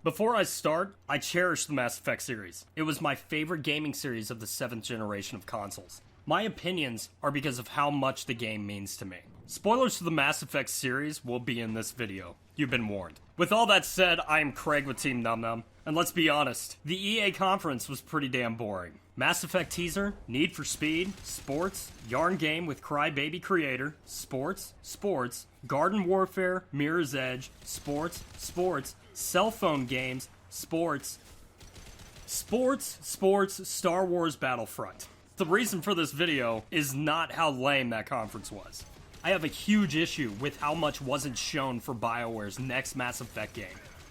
Before I start, I cherish the Mass Effect series. It was my favorite gaming series of the 7th generation of consoles. My opinions are because of how much the game means to me. Spoilers for the Mass Effect series will be in this video. You've been warned. With all that said, I am Craig with Team Num Num, and let's be honest, the EA conference was pretty damn boring. Mass Effect teaser, Need for Speed, sports, yarn game with Crybaby creator, sports, Garden Warfare, Mirror's Edge, sports, cell phone games, sports, Star Wars Battlefront. The reason for this video is not how lame that conference was. I have a huge issue with how much wasn't shown for BioWare's next Mass Effect game.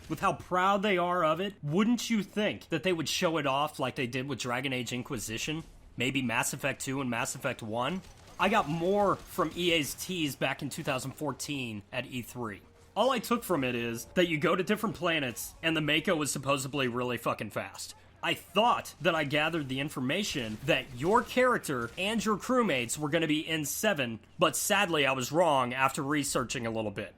With how proud they are of it, wouldn't you think that they would show it off like they did with Dragon Age Inquisition? Maybe Mass Effect 2 and Mass Effect 1? I got more from EA's tease back in 2014 at E3. All I took from it is that you go to different planets and the Mako was supposedly really fucking fast. I thought that I gathered the information that your character and your crewmates were going to be in 7, but sadly I was wrong after researching a little bit.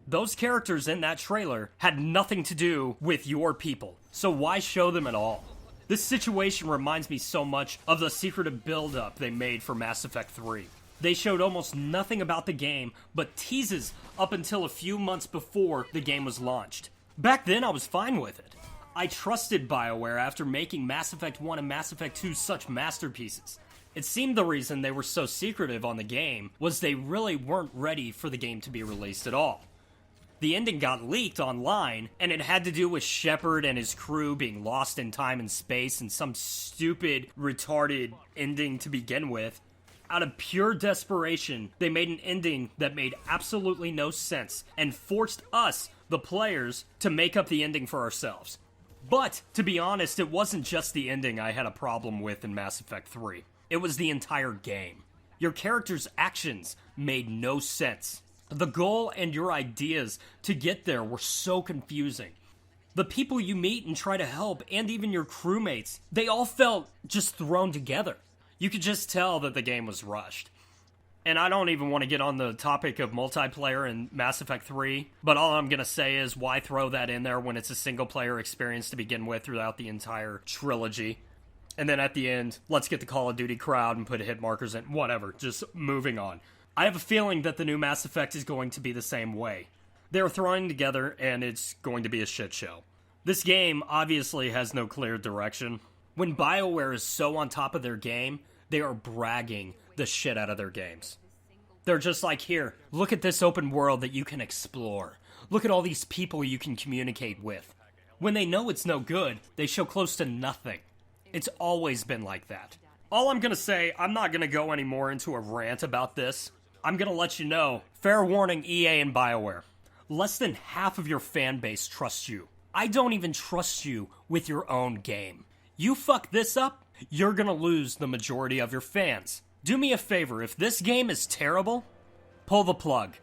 Those characters in that trailer had nothing to do with your people, so why show them at all? This situation reminds me so much of the secretive build-up they made for Mass Effect 3. They showed almost nothing about the game, but teases up until a few months before the game was launched. Back then I was fine with it. I trusted BioWare after making Mass Effect 1 and Mass Effect 2 such masterpieces. It seemed the reason they were so secretive on the game was they really weren't ready for the game to be released at all. The ending got leaked online, and it had to do with Shepard and his crew being lost in time and space and some stupid, retarded ending to begin with. Out of pure desperation, they made an ending that made absolutely no sense and forced us, the players, to make up the ending for ourselves. But, to be honest, it wasn't just the ending I had a problem with in Mass Effect 3. It was the entire game. Your character's actions made no sense. The goal and your ideas to get there were so confusing. The people you meet and try to help, and even your crewmates, they all felt just thrown together. You could just tell that the game was rushed. And I don't even want to get on the topic of multiplayer in Mass Effect 3, but all I'm going to say is why throw that in there when it's a single-player experience to begin with throughout the entire trilogy? And then at the end, let's get the Call of Duty crowd and put hit markers in. Whatever, just moving on. I have a feeling that the new Mass Effect is going to be the same way. They're throwing together, and it's going to be a shit show. This game obviously has no clear direction. When BioWare is so on top of their game, they are bragging the shit out of their games. They're just like, here, look at this open world that you can explore. Look at all these people you can communicate with. When they know it's no good, they show close to nothing. It's always been like that. All I'm gonna say, I'm not gonna go any more into a rant about this. I'm gonna let you know, fair warning EA and BioWare, less than half of your fan base trusts you. I don't even trust you with your own game. You fuck this up, you're gonna lose the majority of your fans. Do me a favor, if this game is terrible, pull the plug.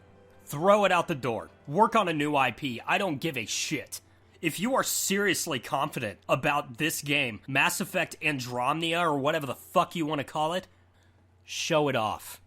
Throw it out the door. Work on a new IP. I don't give a shit. If you are seriously confident about this game, Mass Effect Andromeda or whatever the fuck you want to call it, show it off.